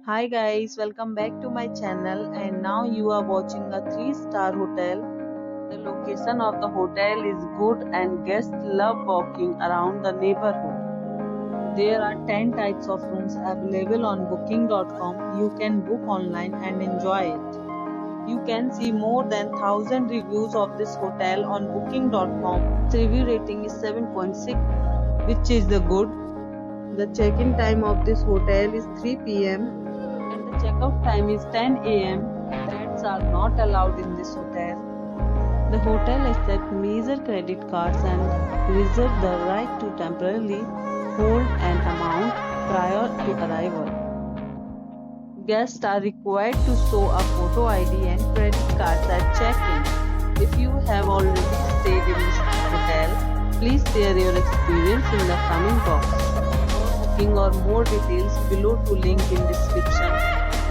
Hi guys, welcome back to my channel and now you are watching a 3-star hotel. The location of the hotel is good and guests love walking around the neighborhood. There are 10 types of rooms available on booking.com. You can book online and enjoy it. You can see more than 1000 reviews of this hotel on booking.com. Its review rating is 7.6, which is the good. The check-in time of this hotel is 3 p.m. and the check-out time is 10 a.m. Pets are not allowed in this hotel. The hotel accepts major credit cards and reserves the right to temporarily hold an amount prior to arrival. Guests are required to show a photo ID and credit cards at check-in. If you have already stayed in this hotel, please share your experience in the comment box. For booking or more details, below to link in description.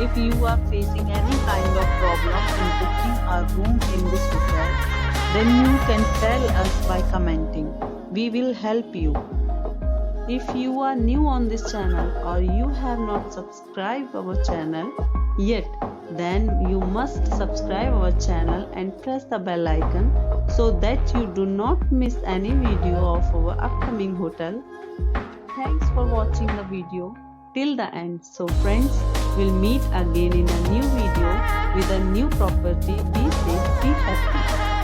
If you are facing any kind of problem in booking a room in this hotel, then you can tell us by commenting. We will help you. If you are new on this channel or you have not subscribed our channel yet, then you must subscribe our channel and press the bell icon so that you do not miss any video of our upcoming hotel. Thanks for watching the video till the end. So friends, we'll meet again in a new video with a new property. Be safe, be happy.